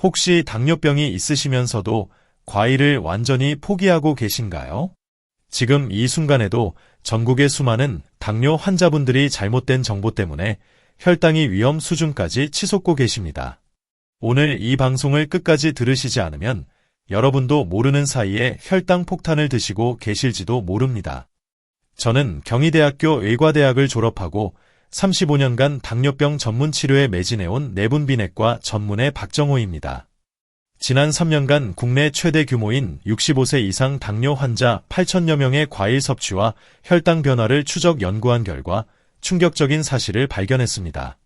혹시 당뇨병이 있으시면서도 과일을 완전히 포기하고 계신가요? 지금 이 순간에도 전국의 수많은 당뇨 환자분들이 잘못된 정보 때문에 혈당이 위험 수준까지 치솟고 계십니다. 오늘 이 방송을 끝까지 들으시지 않으면 여러분도 모르는 사이에 혈당 폭탄을 드시고 계실지도 모릅니다. 저는 경희대학교 의과대학을 졸업하고 35년간 당뇨병 전문 치료에 매진해온 내분비내과 전문의 박정호입니다. 지난 3년간 국내 최대 규모인 65세 이상 당뇨 환자 8천여 명의 과일 섭취와 혈당 변화를 추적 연구한 결과 충격적인 사실을 발견했습니다.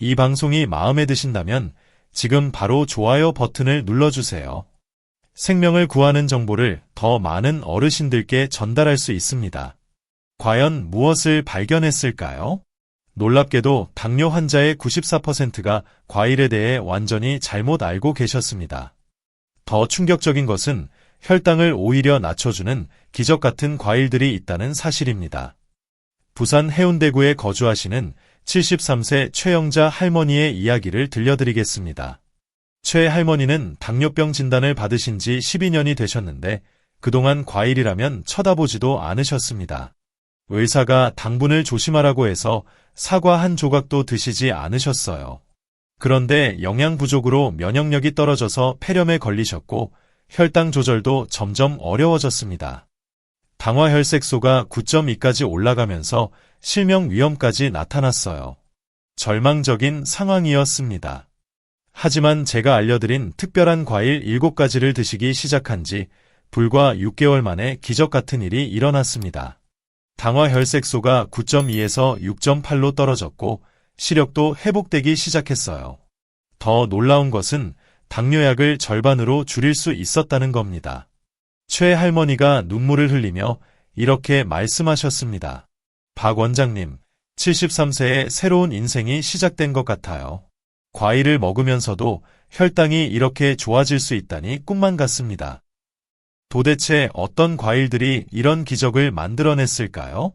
이 방송이 마음에 드신다면 지금 바로 좋아요 버튼을 눌러주세요. 생명을 구하는 정보를 더 많은 어르신들께 전달할 수 있습니다. 과연 무엇을 발견했을까요? 놀랍게도 당뇨 환자의 94%가 과일에 대해 완전히 잘못 알고 계셨습니다. 더 충격적인 것은 혈당을 오히려 낮춰주는 기적 같은 과일들이 있다는 사실입니다. 부산 해운대구에 거주하시는 73세 최영자 할머니의 이야기를 들려드리겠습니다. 최 할머니는 당뇨병 진단을 받으신 지 12년이 되셨는데 그동안 과일이라면 쳐다보지도 않으셨습니다. 의사가 당분을 조심하라고 해서 사과 한 조각도 드시지 않으셨어요. 그런데 영양 부족으로 면역력이 떨어져서 폐렴에 걸리셨고 혈당 조절도 점점 어려워졌습니다. 당화혈색소가 9.2까지 올라가면서 실명 위험까지 나타났어요. 절망적인 상황이었습니다. 하지만 제가 알려드린 특별한 과일 7가지를 드시기 시작한 지 불과 6개월 만에 기적 같은 일이 일어났습니다. 당화혈색소가 9.2에서 6.8로 떨어졌고 시력도 회복되기 시작했어요. 더 놀라운 것은 당뇨약을 절반으로 줄일 수 있었다는 겁니다. 최 할머니가 눈물을 흘리며 이렇게 말씀하셨습니다. 박 원장님, 73세의 새로운 인생이 시작된 것 같아요. 과일을 먹으면서도 혈당이 이렇게 좋아질 수 있다니 꿈만 같습니다. 도대체 어떤 과일들이 이런 기적을 만들어냈을까요?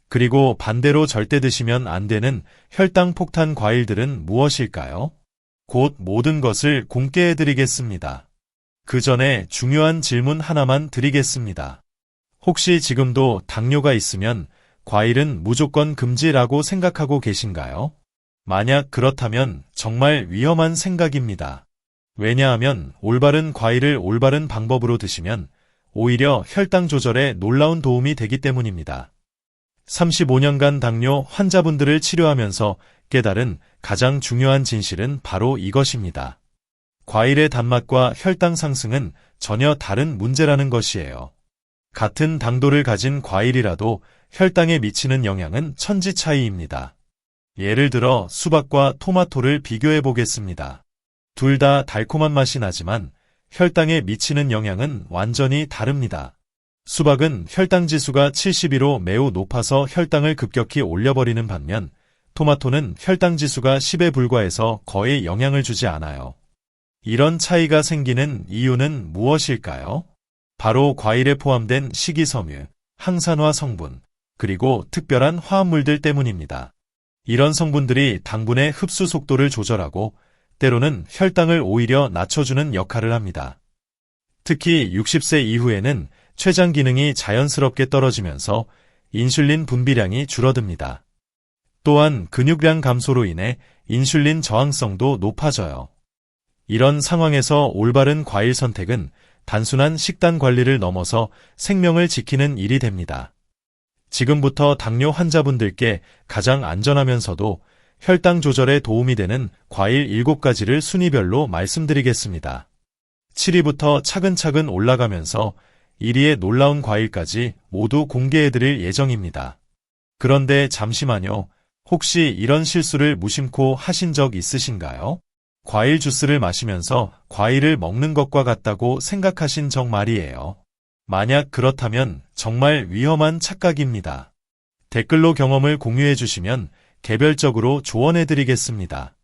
그리고 반대로 절대 드시면 안 되는 혈당 폭탄 과일들은 무엇일까요? 곧 모든 것을 공개해드리겠습니다. 그 전에 중요한 질문 하나만 드리겠습니다. 혹시 지금도 당뇨가 있으면 과일은 무조건 금지라고 생각하고 계신가요? 만약 그렇다면 정말 위험한 생각입니다. 왜냐하면 올바른 과일을 올바른 방법으로 드시면 오히려 혈당 조절에 놀라운 도움이 되기 때문입니다. 35년간 당뇨 환자분들을 치료하면서 깨달은 가장 중요한 진실은 바로 이것입니다. 과일의 단맛과 혈당 상승은 전혀 다른 문제라는 것이에요. 같은 당도를 가진 과일이라도 혈당에 미치는 영향은 천지 차이입니다. 예를 들어 수박과 토마토를 비교해 보겠습니다. 둘 다 달콤한 맛이 나지만 혈당에 미치는 영향은 완전히 다릅니다. 수박은 혈당 지수가 72로 매우 높아서 혈당을 급격히 올려버리는 반면 토마토는 혈당 지수가 10에 불과해서 거의 영향을 주지 않아요. 이런 차이가 생기는 이유는 무엇일까요? 바로 과일에 포함된 식이섬유, 항산화 성분, 그리고 특별한 화합물들 때문입니다. 이런 성분들이 당분의 흡수 속도를 조절하고 때로는 혈당을 오히려 낮춰주는 역할을 합니다. 특히 60세 이후에는 췌장 기능이 자연스럽게 떨어지면서 인슐린 분비량이 줄어듭니다. 또한 근육량 감소로 인해 인슐린 저항성도 높아져요. 이런 상황에서 올바른 과일 선택은 단순한 식단 관리를 넘어서 생명을 지키는 일이 됩니다. 지금부터 당뇨 환자분들께 가장 안전하면서도 혈당 조절에 도움이 되는 과일 7가지를 순위별로 말씀드리겠습니다. 7위부터 차근차근 올라가면서 1위의 놀라운 과일까지 모두 공개해드릴 예정입니다. 그런데 잠시만요. 혹시 이런 실수를 무심코 하신 적 있으신가요? 과일 주스를 마시면서 과일을 먹는 것과 같다고 생각하신 적 말이에요. 만약 그렇다면 정말 위험한 착각입니다. 댓글로 경험을 공유해 주시면 개별적으로 조언해 드리겠습니다.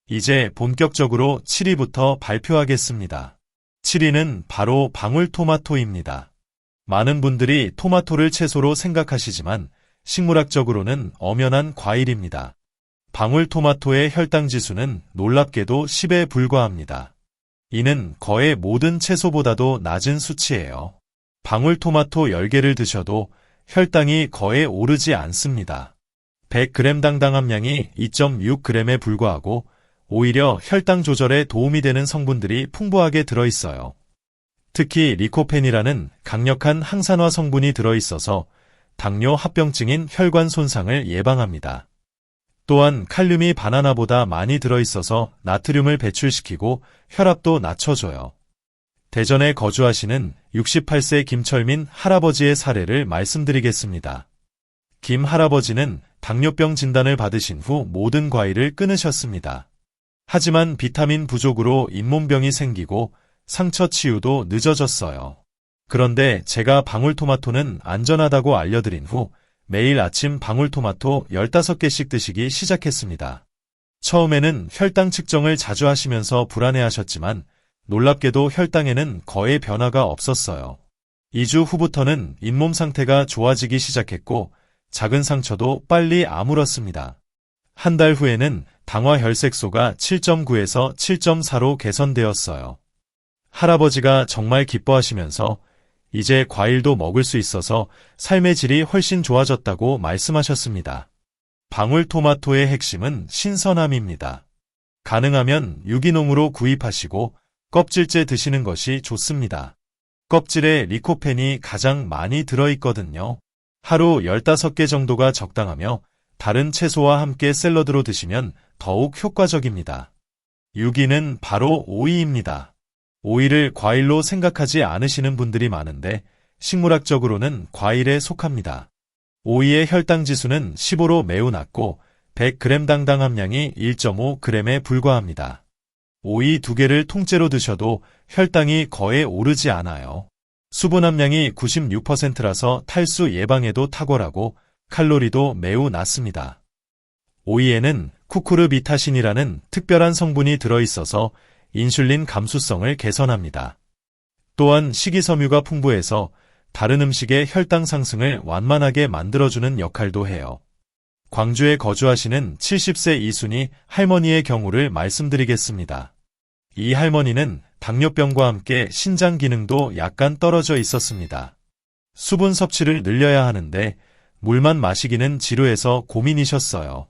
이제 본격적으로 7위부터 발표하겠습니다. 7위는 바로 방울토마토입니다. 많은 분들이 토마토를 채소로 생각하시지만 식물학적으로는 엄연한 과일입니다. 방울토마토의 혈당 지수는 놀랍게도 10에 불과합니다. 이는 거의 모든 채소보다도 낮은 수치예요. 방울토마토 10개를 드셔도 혈당이 거의 오르지 않습니다. 100g 당당 함량이 2.6g에 불과하고 오히려 혈당 조절에 도움이 되는 성분들이 풍부하게 들어있어요. 특히 리코펜이라는 강력한 항산화 성분이 들어있어서 당뇨 합병증인 혈관 손상을 예방합니다. 또한 칼륨이 바나나보다 많이 들어있어서 나트륨을 배출시키고 혈압도 낮춰줘요. 대전에 거주하시는 68세 김철민 할아버지의 사례를 말씀드리겠습니다. 김 할아버지는 당뇨병 진단을 받으신 후 모든 과일을 끊으셨습니다. 하지만 비타민 부족으로 잇몸병이 생기고 상처 치유도 늦어졌어요. 그런데 제가 방울토마토는 안전하다고 알려드린 후 매일 아침 방울토마토 15개씩 드시기 시작했습니다. 처음에는 혈당 측정을 자주 하시면서 불안해하셨지만 놀랍게도 혈당에는 거의 변화가 없었어요. 2주 후부터는 잇몸 상태가 좋아지기 시작했고 작은 상처도 빨리 아물었습니다. 한 달 후에는 당화 혈색소가 7.9에서 7.4로 개선되었어요. 할아버지가 정말 기뻐하시면서 이제 과일도 먹을 수 있어서 삶의 질이 훨씬 좋아졌다고 말씀하셨습니다. 방울토마토의 핵심은 신선함입니다. 가능하면 유기농으로 구입하시고 껍질째 드시는 것이 좋습니다. 껍질에 리코펜이 가장 많이 들어있거든요. 하루 15개 정도가 적당하며 다른 채소와 함께 샐러드로 드시면 더욱 효과적입니다. 6위는 바로 오이입니다. 오이를 과일로 생각하지 않으시는 분들이 많은데 식물학적으로는 과일에 속합니다. 오이의 혈당 지수는 15로 매우 낮고 100g 당당 함량이 1.5g에 불과합니다. 오이 2개를 통째로 드셔도 혈당이 거의 오르지 않아요. 수분 함량이 96%라서 탈수 예방에도 탁월하고 칼로리도 매우 낮습니다. 오이에는 쿠쿠르비타신이라는 특별한 성분이 들어있어서 인슐린 감수성을 개선합니다. 또한 식이섬유가 풍부해서 다른 음식의 혈당 상승을 완만하게 만들어주는 역할도 해요. 광주에 거주하시는 70세 이순희 할머니의 경우를 말씀드리겠습니다. 이 할머니는 당뇨병과 함께 신장 기능도 약간 떨어져 있었습니다. 수분 섭취를 늘려야 하는데 물만 마시기는 지루해서 고민이셨어요.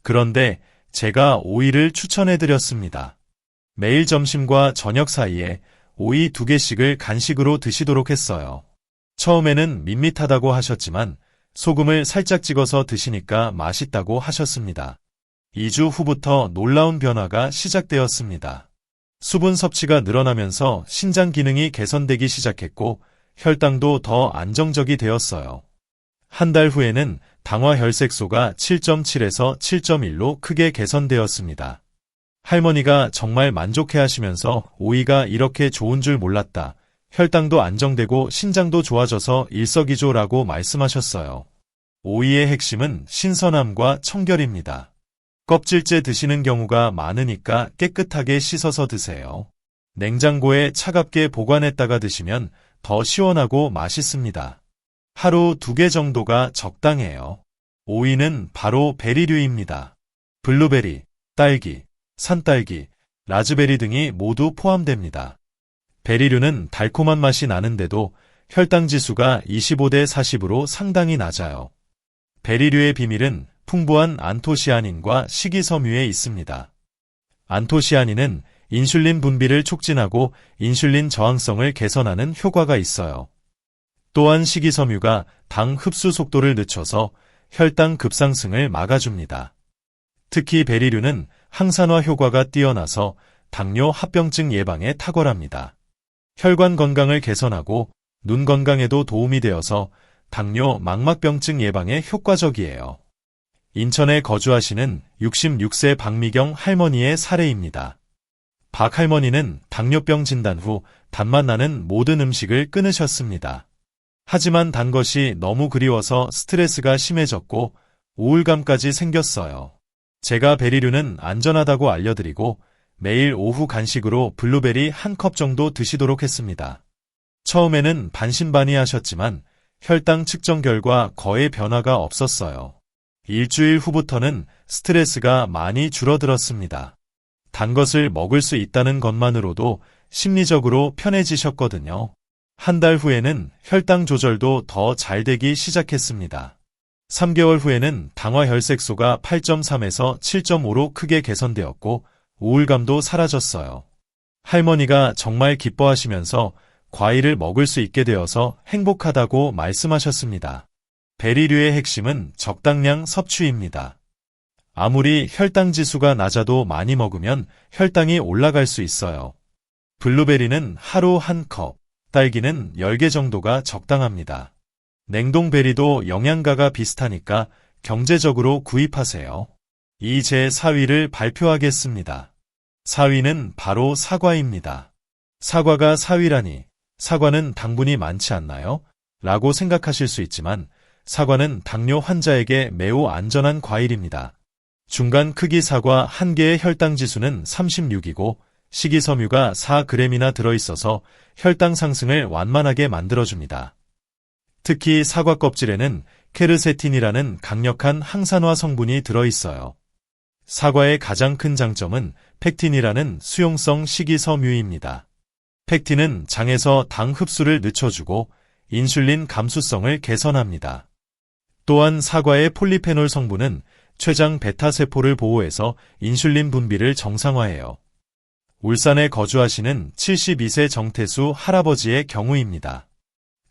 그런데 제가 오이를 추천해드렸습니다. 매일 점심과 저녁 사이에 오이 2개씩을 간식으로 드시도록 했어요. 처음에는 밋밋하다고 하셨지만 소금을 살짝 찍어서 드시니까 맛있다고 하셨습니다. 2주 후부터 놀라운 변화가 시작되었습니다. 수분 섭취가 늘어나면서 신장 기능이 개선되기 시작했고 혈당도 더 안정적이 되었어요. 한 달 후에는 당화 혈색소가 7.7에서 7.1로 크게 개선되었습니다. 할머니가 정말 만족해 하시면서 오이가 이렇게 좋은 줄 몰랐다. 혈당도 안정되고 신장도 좋아져서 일석이조라고 말씀하셨어요. 오이의 핵심은 신선함과 청결입니다. 껍질째 드시는 경우가 많으니까 깨끗하게 씻어서 드세요. 냉장고에 차갑게 보관했다가 드시면 더 시원하고 맛있습니다. 하루 2개 정도가 적당해요. 오이는 바로 베리류입니다. 블루베리, 딸기, 산딸기, 라즈베리 등이 모두 포함됩니다. 베리류는 달콤한 맛이 나는데도 혈당 지수가 25대 40으로 상당히 낮아요. 베리류의 비밀은 풍부한 안토시아닌과 식이섬유에 있습니다. 안토시아닌은 인슐린 분비를 촉진하고 인슐린 저항성을 개선하는 효과가 있어요. 또한 식이섬유가 당 흡수 속도를 늦춰서 혈당 급상승을 막아줍니다. 특히 베리류는 항산화 효과가 뛰어나서 당뇨 합병증 예방에 탁월합니다. 혈관 건강을 개선하고 눈 건강에도 도움이 되어서 당뇨 망막병증 예방에 효과적이에요. 인천에 거주하시는 66세 박미경 할머니의 사례입니다. 박 할머니는 당뇨병 진단 후 단맛 나는 모든 음식을 끊으셨습니다. 하지만 단 것이 너무 그리워서 스트레스가 심해졌고 우울감까지 생겼어요. 제가 베리류는 안전하다고 알려드리고 매일 오후 간식으로 블루베리 1컵 정도 드시도록 했습니다. 처음에는 반신반의하셨지만 혈당 측정 결과 거의 변화가 없었어요. 일주일 후부터는 스트레스가 많이 줄어들었습니다. 단 것을 먹을 수 있다는 것만으로도 심리적으로 편해지셨거든요. 한 달 후에는 혈당 조절도 더 잘 되기 시작했습니다. 3개월 후에는 당화 혈색소가 8.3에서 7.5로 크게 개선되었고 우울감도 사라졌어요. 할머니가 정말 기뻐하시면서 과일을 먹을 수 있게 되어서 행복하다고 말씀하셨습니다. 베리류의 핵심은 적당량 섭취입니다. 아무리 혈당 지수가 낮아도 많이 먹으면 혈당이 올라갈 수 있어요. 블루베리는 하루 1컵, 딸기는 10개 정도가 적당합니다. 냉동베리도 영양가가 비슷하니까 경제적으로 구입하세요. 이 제 4위를 발표하겠습니다. 4위는 바로 사과입니다. 사과가 4위라니, 사과는 당분이 많지 않나요? 라고 생각하실 수 있지만 사과는 당뇨 환자에게 매우 안전한 과일입니다. 중간 크기 사과 1개의 혈당 지수는 36이고 식이섬유가 4g이나 들어있어서 혈당 상승을 완만하게 만들어줍니다. 특히 사과 껍질에는 케르세틴이라는 강력한 항산화 성분이 들어있어요. 사과의 가장 큰 장점은 펙틴이라는 수용성 식이섬유입니다. 펙틴은 장에서 당 흡수를 늦춰주고 인슐린 감수성을 개선합니다. 또한 사과의 폴리페놀 성분은 췌장 베타세포를 보호해서 인슐린 분비를 정상화해요. 울산에 거주하시는 72세 정태수 할아버지의 경우입니다.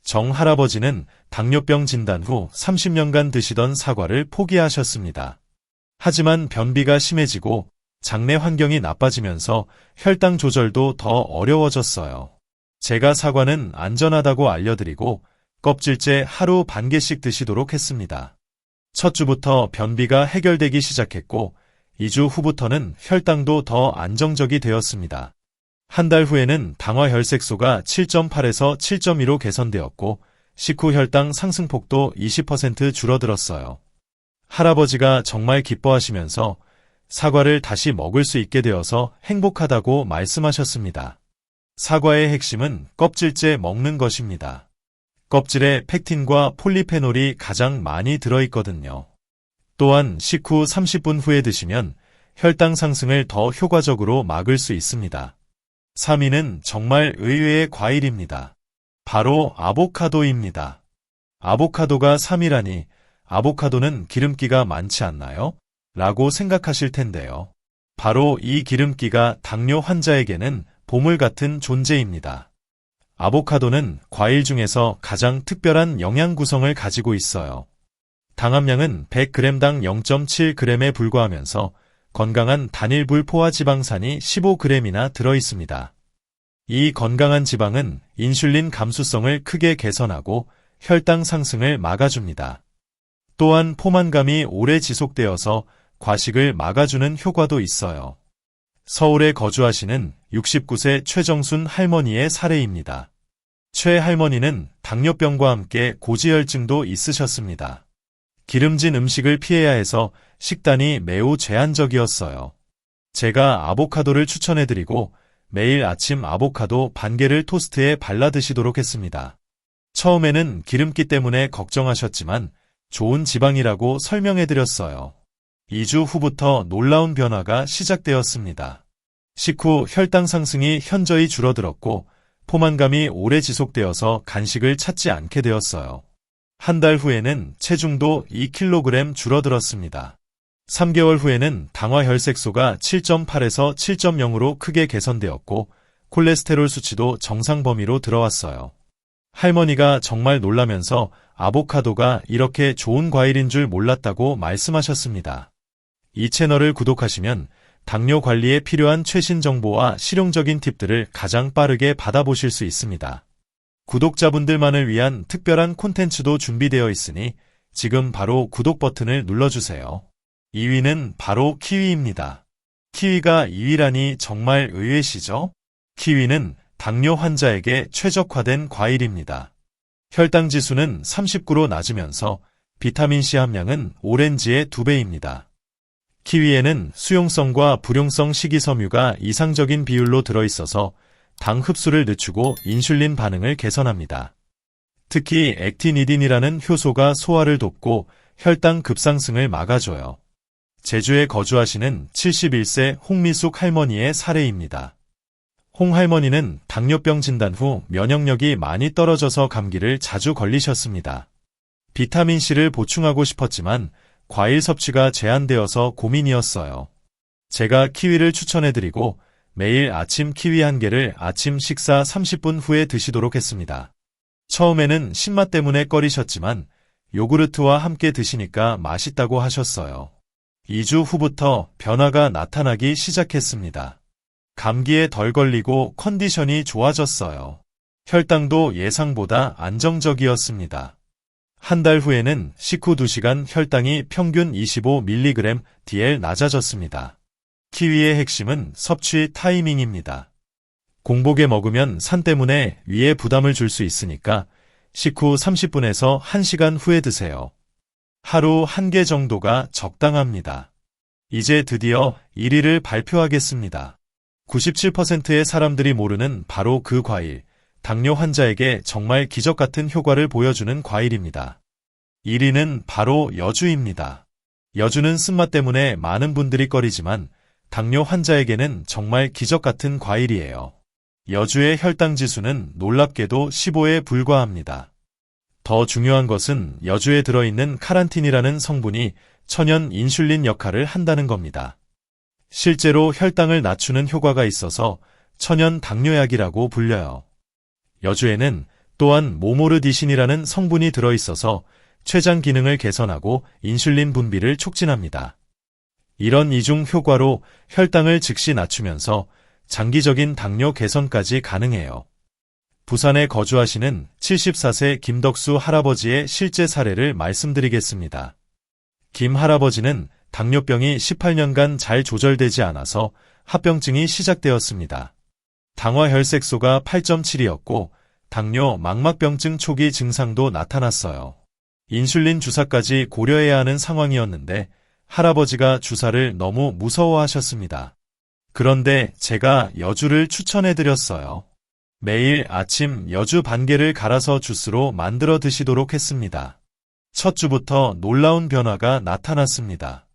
정 할아버지는 당뇨병 진단 후 30년간 드시던 사과를 포기하셨습니다. 하지만 변비가 심해지고 장내 환경이 나빠지면서 혈당 조절도 더 어려워졌어요. 제가 사과는 안전하다고 알려드리고 껍질째 하루 반 개씩 드시도록 했습니다. 첫 주부터 변비가 해결되기 시작했고 2주 후부터는 혈당도 더 안정적이 되었습니다. 한 달 후에는 당화 혈색소가 7.8에서 7.2로 개선되었고 식후 혈당 상승폭도 20% 줄어들었어요. 할아버지가 정말 기뻐하시면서 사과를 다시 먹을 수 있게 되어서 행복하다고 말씀하셨습니다. 사과의 핵심은 껍질째 먹는 것입니다. 껍질에 펙틴과 폴리페놀이 가장 많이 들어있거든요. 또한 식후 30분 후에 드시면 혈당 상승을 더 효과적으로 막을 수 있습니다. 3위는 정말 의외의 과일입니다. 바로 아보카도입니다. 아보카도가 3위라니 아보카도는 기름기가 많지 않나요? 라고 생각하실 텐데요. 바로 이 기름기가 당뇨 환자에게는 보물 같은 존재입니다. 아보카도는 과일 중에서 가장 특별한 영양 구성을 가지고 있어요. 당함량은 100g당 0.7g에 불과하면서 건강한 단일 불포화 지방산이 15g이나 들어있습니다. 이 건강한 지방은 인슐린 감수성을 크게 개선하고 혈당 상승을 막아줍니다. 또한 포만감이 오래 지속되어서 과식을 막아주는 효과도 있어요. 서울에 거주하시는 69세 최정순 할머니의 사례입니다. 최 할머니는 당뇨병과 함께 고지혈증도 있으셨습니다. 기름진 음식을 피해야 해서 식단이 매우 제한적이었어요. 제가 아보카도를 추천해드리고 매일 아침 아보카도 반 개를 토스트에 발라 드시도록 했습니다. 처음에는 기름기 때문에 걱정하셨지만 좋은 지방이라고 설명해드렸어요. 2주 후부터 놀라운 변화가 시작되었습니다. 식후 혈당 상승이 현저히 줄어들었고 포만감이 오래 지속되어서 간식을 찾지 않게 되었어요. 한 달 후에는 체중도 2kg 줄어들었습니다. 3개월 후에는 당화 혈색소가 7.8에서 7.0으로 크게 개선되었고 콜레스테롤 수치도 정상 범위로 들어왔어요. 할머니가 정말 놀라면서 아보카도가 이렇게 좋은 과일인 줄 몰랐다고 말씀하셨습니다. 이 채널을 구독하시면 당뇨 관리에 필요한 최신 정보와 실용적인 팁들을 가장 빠르게 받아보실 수 있습니다. 구독자분들만을 위한 특별한 콘텐츠도 준비되어 있으니 지금 바로 구독 버튼을 눌러주세요. 2위는 바로 키위입니다. 키위가 2위라니 정말 의외시죠? 키위는 당뇨 환자에게 최적화된 과일입니다. 혈당 지수는 39로 낮으면서 비타민C 함량은 오렌지의 2배입니다. 키위에는 수용성과 불용성 식이섬유가 이상적인 비율로 들어있어서 당 흡수를 늦추고 인슐린 반응을 개선합니다. 특히 액티니딘이라는 효소가 소화를 돕고 혈당 급상승을 막아줘요. 제주에 거주하시는 71세 홍미숙 할머니의 사례입니다. 홍 할머니는 당뇨병 진단 후 면역력이 많이 떨어져서 감기를 자주 걸리셨습니다. 비타민C를 보충하고 싶었지만 과일 섭취가 제한되어서 고민이었어요. 제가 키위를 추천해드리고 매일 아침 키위 1개를 아침 식사 30분 후에 드시도록 했습니다. 처음에는 신맛 때문에 꺼리셨지만 요구르트와 함께 드시니까 맛있다고 하셨어요. 2주 후부터 변화가 나타나기 시작했습니다. 감기에 덜 걸리고 컨디션이 좋아졌어요. 혈당도 예상보다 안정적이었습니다. 한 달 후에는 식후 2시간 혈당이 평균 25mg/dl 낮아졌습니다. 키위의 핵심은 섭취 타이밍입니다. 공복에 먹으면 산 때문에 위에 부담을 줄 수 있으니까 식후 30분에서 1시간 후에 드세요. 하루 1개 정도가 적당합니다. 이제 드디어 1위를 발표하겠습니다. 97%의 사람들이 모르는 바로 그 과일, 당뇨 환자에게 정말 기적 같은 효과를 보여주는 과일입니다. 1위는 바로 여주입니다. 여주는 쓴맛 때문에 많은 분들이 꺼리지만 당뇨 환자에게는 정말 기적 같은 과일이에요. 여주의 혈당 지수는 놀랍게도 15에 불과합니다. 더 중요한 것은 여주에 들어있는 카란틴이라는 성분이 천연 인슐린 역할을 한다는 겁니다. 실제로 혈당을 낮추는 효과가 있어서 천연 당뇨약이라고 불려요. 여주에는 또한 모모르디신이라는 성분이 들어있어서 췌장 기능을 개선하고 인슐린 분비를 촉진합니다. 이런 이중 효과로 혈당을 즉시 낮추면서 장기적인 당뇨 개선까지 가능해요. 부산에 거주하시는 74세 김덕수 할아버지의 실제 사례를 말씀드리겠습니다. 김 할아버지는 당뇨병이 18년간 잘 조절되지 않아서 합병증이 시작되었습니다. 당화혈색소가 8.7이었고 당뇨 망막병증 초기 증상도 나타났어요. 인슐린 주사까지 고려해야 하는 상황이었는데 할아버지가 주사를 너무 무서워하셨습니다. 그런데 제가 여주를 추천해드렸어요. 매일 아침 여주 반개를 갈아서 주스로 만들어 드시도록 했습니다. 첫 주부터 놀라운 변화가 나타났습니다.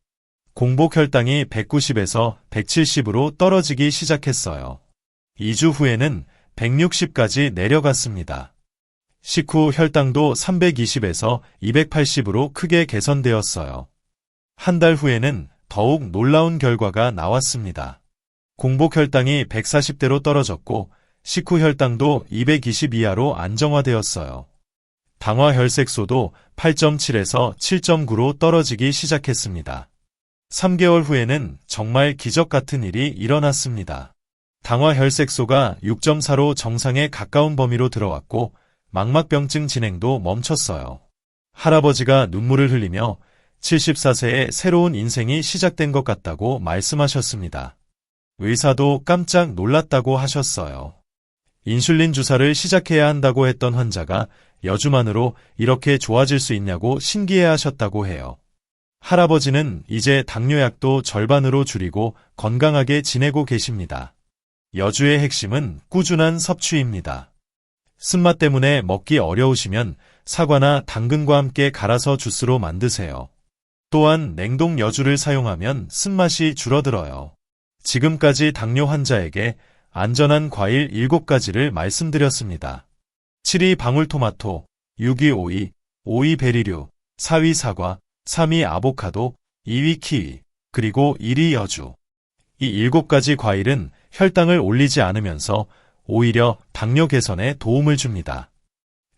공복 혈당이 190에서 170으로 떨어지기 시작했어요. 2주 후에는 160까지 내려갔습니다. 식후 혈당도 320에서 280으로 크게 개선되었어요. 한 달 후에는 더욱 놀라운 결과가 나왔습니다. 공복 혈당이 140대로 떨어졌고 식후 혈당도 220 이하로 안정화되었어요. 당화혈색소도 8.7에서 7.9로 떨어지기 시작했습니다. 3개월 후에는 정말 기적 같은 일이 일어났습니다. 당화혈색소가 6.4로 정상에 가까운 범위로 들어왔고 망막병증 진행도 멈췄어요. 할아버지가 눈물을 흘리며 74세의 새로운 인생이 시작된 것 같다고 말씀하셨습니다. 의사도 깜짝 놀랐다고 하셨어요. 인슐린 주사를 시작해야 한다고 했던 환자가 여주만으로 이렇게 좋아질 수 있냐고 신기해하셨다고 해요. 할아버지는 이제 당뇨약도 절반으로 줄이고 건강하게 지내고 계십니다. 여주의 핵심은 꾸준한 섭취입니다. 쓴맛 때문에 먹기 어려우시면 사과나 당근과 함께 갈아서 주스로 만드세요. 또한 냉동 여주를 사용하면 쓴맛이 줄어들어요. 지금까지 당뇨 환자에게 안전한 과일 7가지를 말씀드렸습니다. 7위 방울토마토, 6위 오이, 5위 베리류, 4위 사과, 3위 아보카도, 2위 키위, 그리고 1위 여주. 이 7가지 과일은 혈당을 올리지 않으면서 오히려 당뇨 개선에 도움을 줍니다.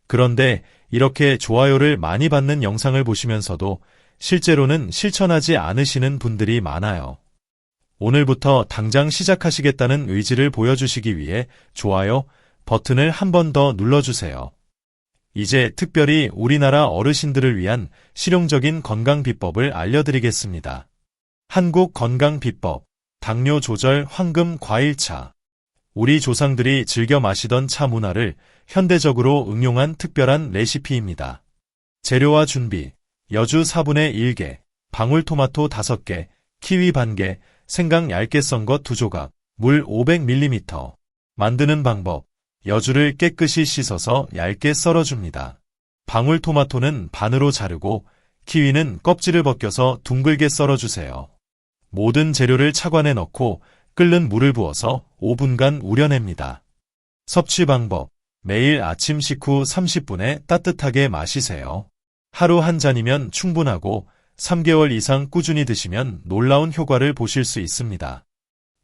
그런데 이렇게 좋아요를 많이 받는 영상을 보시면서도 실제로는 실천하지 않으시는 분들이 많아요. 오늘부터 당장 시작하시겠다는 의지를 보여주시기 위해 좋아요 버튼을 한 번 더 눌러주세요. 이제 특별히 우리나라 어르신들을 위한 실용적인 건강 비법을 알려드리겠습니다. 한국 건강 비법, 당뇨 조절 황금 과일차. 우리 조상들이 즐겨 마시던 차 문화를 현대적으로 응용한 특별한 레시피입니다. 재료와 준비, 여주 4분의 1개, 방울토마토 5개, 키위 반개, 생강 얇게 썬 것 2조각, 물 500ml. 만드는 방법, 여주를 깨끗이 씻어서 얇게 썰어줍니다. 방울토마토는 반으로 자르고 키위는 껍질을 벗겨서 둥글게 썰어주세요. 모든 재료를 차관에 넣고 끓는 물을 부어서 5분간 우려냅니다. 섭취 방법. 매일 아침 식후 30분에 따뜻하게 마시세요. 하루 한 잔이면 충분하고 3개월 이상 꾸준히 드시면 놀라운 효과를 보실 수 있습니다.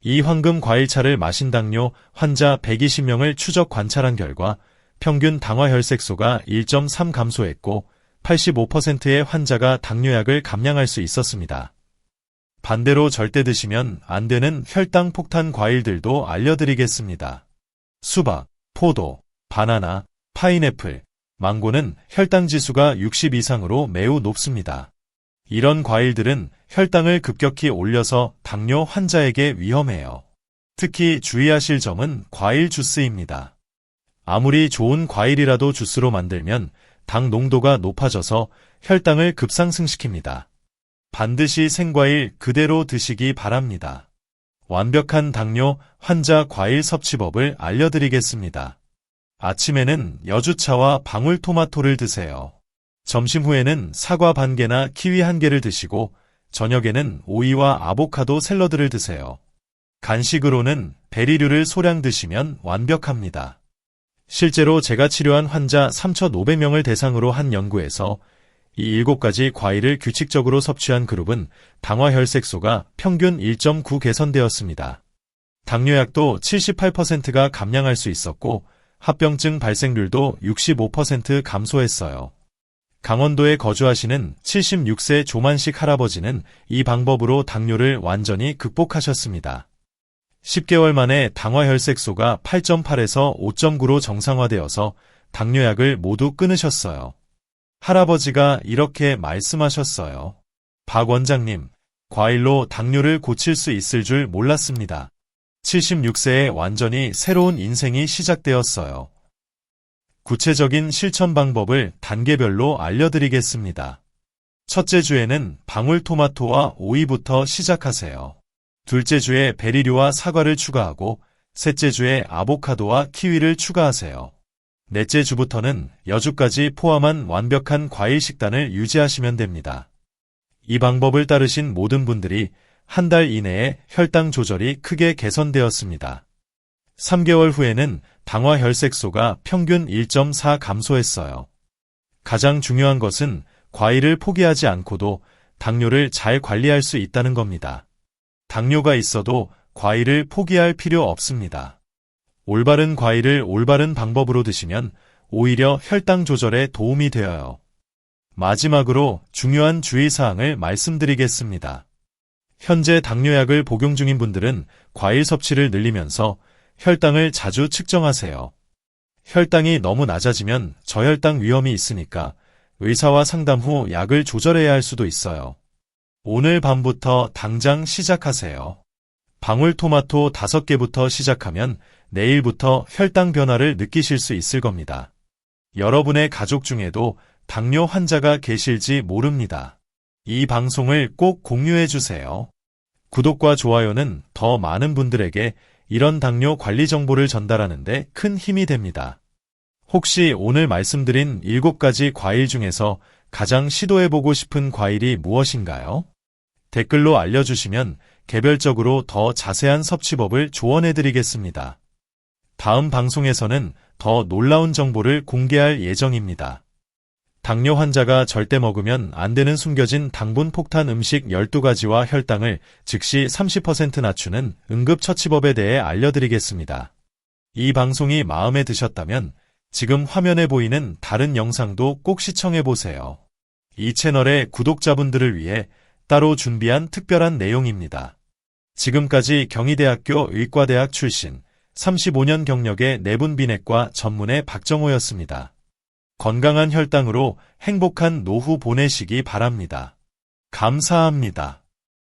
이 황금 과일차를 마신 당뇨 환자 120명을 추적 관찰한 결과 평균 당화혈색소가 1.3 감소했고 85%의 환자가 당뇨약을 감량할 수 있었습니다. 반대로 절대 드시면 안 되는 혈당 폭탄 과일들도 알려드리겠습니다. 수박, 포도, 바나나, 파인애플, 망고는 혈당 지수가 60 이상으로 매우 높습니다. 이런 과일들은 혈당을 급격히 올려서 당뇨 환자에게 위험해요. 특히 주의하실 점은 과일 주스입니다. 아무리 좋은 과일이라도 주스로 만들면 당 농도가 높아져서 혈당을 급상승시킵니다. 반드시 생과일 그대로 드시기 바랍니다. 완벽한 당뇨 환자 과일 섭취법을 알려드리겠습니다. 아침에는 여주차와 방울토마토를 드세요. 점심 후에는 사과 반 개나 키위 한 개를 드시고 저녁에는 오이와 아보카도 샐러드를 드세요. 간식으로는 베리류를 소량 드시면 완벽합니다. 실제로 제가 치료한 환자 3,500명을 대상으로 한 연구에서 이 7가지 과일을 규칙적으로 섭취한 그룹은 당화혈색소가 평균 1.9 개선되었습니다. 당뇨약도 78%가 감량할 수 있었고 합병증 발생률도 65% 감소했어요. 강원도에 거주하시는 76세 조만식 할아버지는 이 방법으로 당뇨를 완전히 극복하셨습니다. 10개월 만에 당화혈색소가 8.8에서 5.9로 정상화되어서 당뇨약을 모두 끊으셨어요. 할아버지가 이렇게 말씀하셨어요. 박 원장님, 과일로 당뇨를 고칠 수 있을 줄 몰랐습니다. 76세에 완전히 새로운 인생이 시작되었어요. 구체적인 실천 방법을 단계별로 알려드리겠습니다. 첫째 주에는 방울토마토와 오이부터 시작하세요. 둘째 주에 베리류와 사과를 추가하고 셋째 주에 아보카도와 키위를 추가하세요. 넷째 주부터는 여주까지 포함한 완벽한 과일 식단을 유지하시면 됩니다. 이 방법을 따르신 모든 분들이 한 달 이내에 혈당 조절이 크게 개선되었습니다. 3개월 후에는 당화혈색소가 평균 1.4 감소했어요. 가장 중요한 것은 과일을 포기하지 않고도 당뇨를 잘 관리할 수 있다는 겁니다. 당뇨가 있어도 과일을 포기할 필요 없습니다. 올바른 과일을 올바른 방법으로 드시면 오히려 혈당 조절에 도움이 되어요. 마지막으로 중요한 주의사항을 말씀드리겠습니다. 현재 당뇨약을 복용 중인 분들은 과일 섭취를 늘리면서 혈당을 자주 측정하세요. 혈당이 너무 낮아지면 저혈당 위험이 있으니까 의사와 상담 후 약을 조절해야 할 수도 있어요. 오늘 밤부터 당장 시작하세요. 방울토마토 5개부터 시작하면 내일부터 혈당 변화를 느끼실 수 있을 겁니다. 여러분의 가족 중에도 당뇨 환자가 계실지 모릅니다. 이 방송을 꼭 공유해 주세요. 구독과 좋아요는 더 많은 분들에게 이런 당뇨 관리 정보를 전달하는 데 큰 힘이 됩니다. 혹시 오늘 말씀드린 7가지 과일 중에서 가장 시도해보고 싶은 과일이 무엇인가요? 댓글로 알려주시면 개별적으로 더 자세한 섭취법을 조언해드리겠습니다. 다음 방송에서는 더 놀라운 정보를 공개할 예정입니다. 당뇨 환자가 절대 먹으면 안 되는 숨겨진 당분 폭탄 음식 12가지와 혈당을 즉시 30% 낮추는 응급처치법에 대해 알려드리겠습니다. 이 방송이 마음에 드셨다면 지금 화면에 보이는 다른 영상도 꼭 시청해보세요. 이 채널의 구독자분들을 위해 따로 준비한 특별한 내용입니다. 지금까지 경희대학교 의과대학 출신 35년 경력의 내분비내과 전문의 박정호였습니다. 건강한 혈당으로 행복한 노후 보내시기 바랍니다. 감사합니다.